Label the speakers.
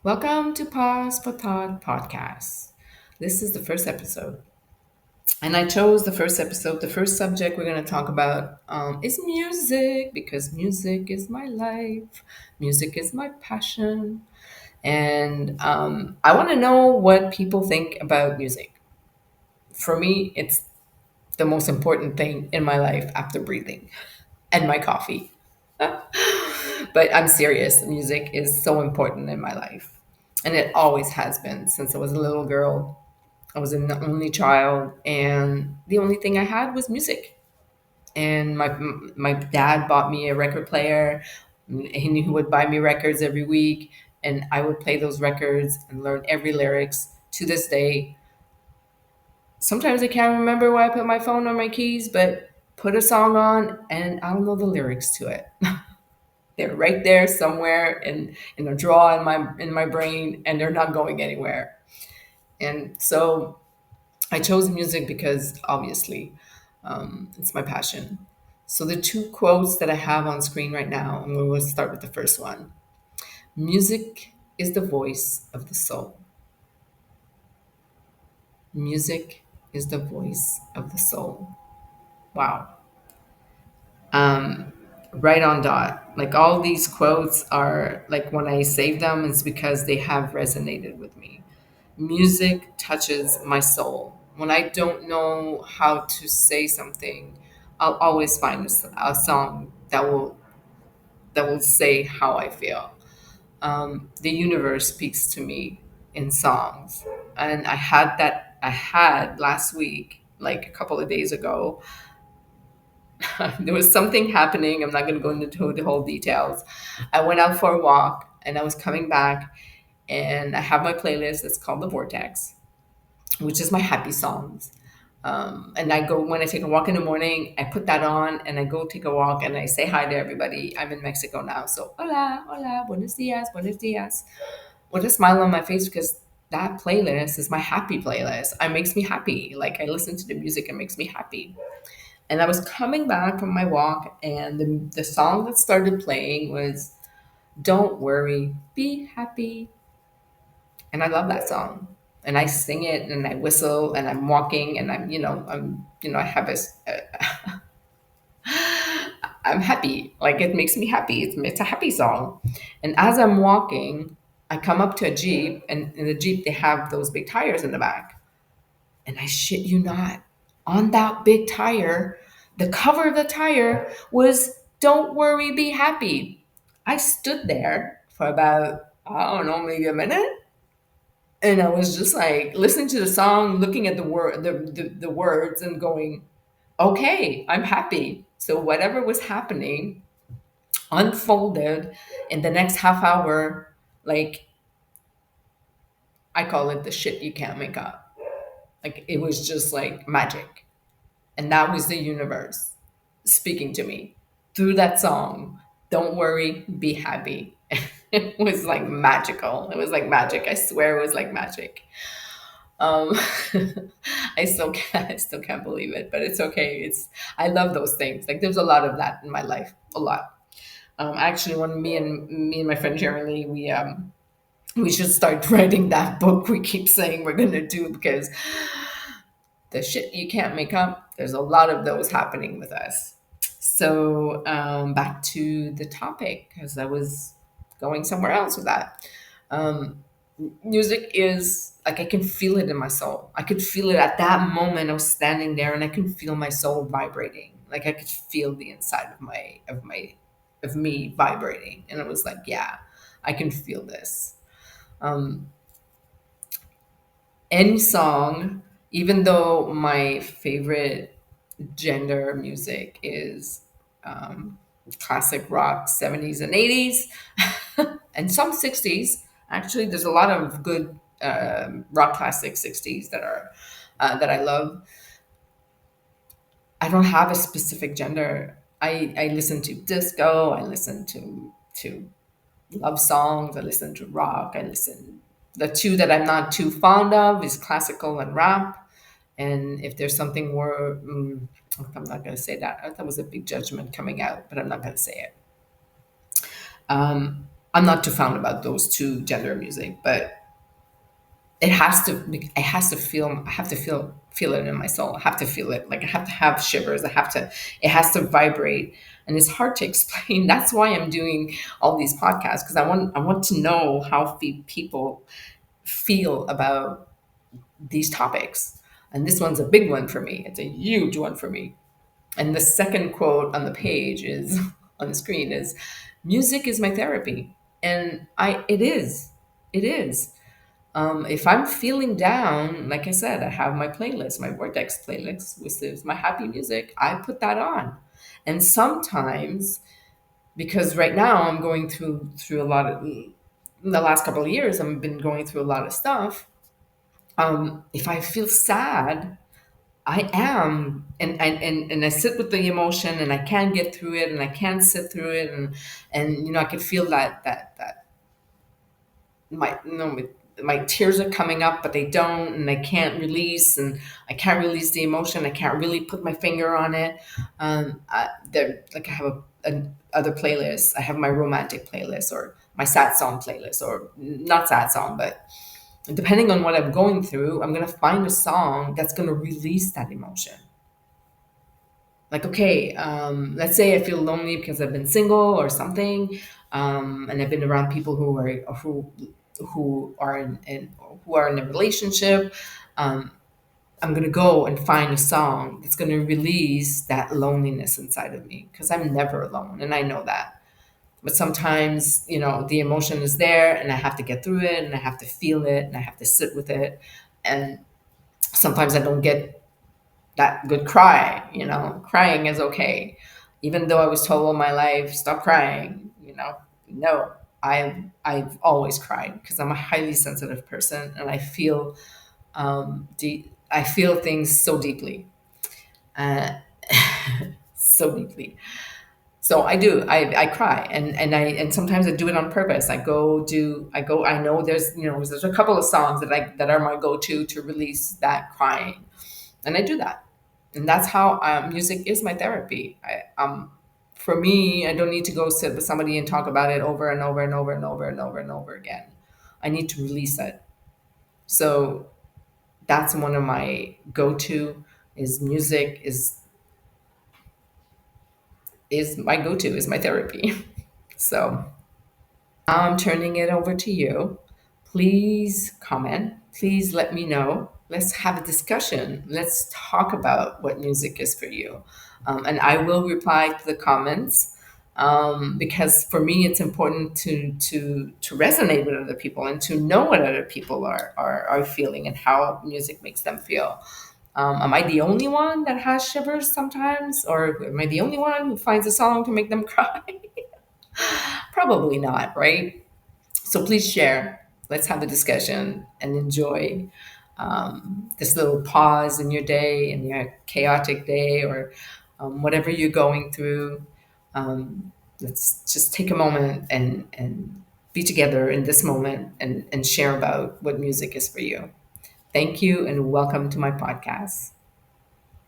Speaker 1: Welcome to Pause for Thought podcast. This is the first episode, and I chose the first episode. The first subject we're going to talk about is music because music is my life, music is my passion, and I want to know what people think about music. For me, it's the most important thing in my life after breathing and my coffee. But I'm serious. Music is so important in my life. And it always has been since I was a little girl. I was an only child, and the only thing I had was music. And my dad bought me a record player. He would buy me records every week, and I would play those records and learn every lyrics. To this day, sometimes I can't remember why I put my phone on my keys, but put a song on, and I don't know the lyrics to it. They're right there somewhere in a drawer in my brain, and they're not going anywhere. And so I chose music because obviously it's my passion. So the two quotes that I have on screen right now, and we will start with the first one. Music is the voice of the soul. Music is the voice of the soul. Wow. Right on dot. Like all these quotes are like when I save them, it's because they have resonated with me. Music touches my soul. When I don't know how to say something, I'll always find a song that will say how I feel. The universe speaks to me in songs, and I had last week, like a couple of days ago. There was something happening. I'm not going to go into the whole details. I went out for a walk, and I was coming back, and I have my playlist that's called The Vortex, which is my happy songs. And I go when I take a walk in the morning, I put that on and I go take a walk and I say hi to everybody. I'm in Mexico now, so hola, hola, buenos dias, buenos dias, with a smile on my face because that playlist is my happy playlist. It makes me happy. Like I listen to the music, it makes me happy. And I was coming back from my walk, and the song that started playing was "Don't Worry, Be Happy." And I love that song. And I sing it and I whistle and I'm walking and I have I'm happy. Like it makes me happy. It's a happy song. And as I'm walking, I come up to a Jeep, and in the Jeep, they have those big tires in the back. And I shit you not, on that big tire, the cover of the tire was "Don't Worry, Be Happy." I stood there for about, I don't know, maybe a minute. And I was just like listening to the song, looking at the words and going, okay, I'm happy. So whatever was happening unfolded in the next half hour, like I call it the shit you can't make up. Like it was just like magic. And that was the universe speaking to me through that song. Don't worry, be happy. It was like magical. It was like magic. I swear it was like magic. Um, I still can't believe it, but it's okay. I love those things. Like there's a lot of that in my life, a lot. Actually, when me and my friend Jeremy, we should start writing that book we keep saying we're gonna do because the shit you can't make up. There's a lot of those happening with us. So back to the topic because I was going somewhere else with that. Um, Music is like I can feel it in my soul. I could feel it at that moment. I was standing there and I can feel my soul vibrating. Like I could feel the inside of me vibrating, and it was like, yeah, I can feel this. Um, any song, even though my favorite gender music is classic rock, 70s and 80s, and some 60s. Actually, there's a lot of good rock classic 60s that I love. I don't have a specific gender. I listen to disco. I listen to love songs. I listen to rock. I listen. The two that I'm not too fond of is classical and rap. And if there's something more, I'm not going to say that. That was a big judgment coming out, but I'm not going to say it. I'm not too fond about those two gender music, but it has to feel I have to feel it in my soul. I have to feel it. Like I have to have shivers. It has to vibrate. And it's hard to explain. That's why I'm doing all these podcasts, because I want to know how people feel about these topics. And this one's a big one for me. It's a huge one for me. And the second quote on the page is on the screen is, music is my therapy. And it is. It is. If I'm feeling down, like I said, I have my playlist, my Vortex playlist, which is my happy music. I put that on. And sometimes, because right now I'm going through a lot of, in the last couple of years, I've been going through a lot of stuff. If I feel sad, I am, and I sit with the emotion, and I can get through it, and I can sit through it, and I can feel that my tears are coming up, but they don't, and I can't release, and I can't release the emotion. I can't really put my finger on it. I have an other playlist. I have my romantic playlist, or my sad song playlist, or not sad song, but depending on what I'm going through, I'm gonna find a song that's gonna release that emotion. Like, okay, let's say I feel lonely because I've been single or something, and I've been around people who are who are in a relationship. um, I'm gonna go and find a song that's gonna release that loneliness inside of me, because I'm never alone, and I know that. But sometimes, the emotion is there, and I have to get through it, and I have to feel it, and I have to sit with it. And sometimes I don't get that good cry. Crying is okay. Even though I was told all my life, stop crying, no, I've always cried, because I'm a highly sensitive person, and I feel things so deeply, uh, so deeply. So I do. I cry, and sometimes I do it on purpose. I know there's a couple of songs that are my go to release that crying, and I do that. And that's how music is my therapy. For me, I don't need to go sit with somebody and talk about it over and over and over and over and over and over again. I need to release it. So that's one of my go-to, is music is my go-to, is my therapy. So I'm turning it over to you. Please comment. Please let me know. Let's have a discussion. Let's talk about what music is for you. And I will reply to the comments, because for me it's important to resonate with other people, and to know what other people are feeling, and how music makes them feel. Am I the only one that has shivers sometimes, or am I the only one who finds a song to make them cry? Probably not, right? So please share. Let's have a discussion and enjoy this little pause in your day, in your chaotic day, or whatever you're going through. Um, let's just take a moment and be together in this moment, and share about what music is for you. Thank you, and welcome to my podcast.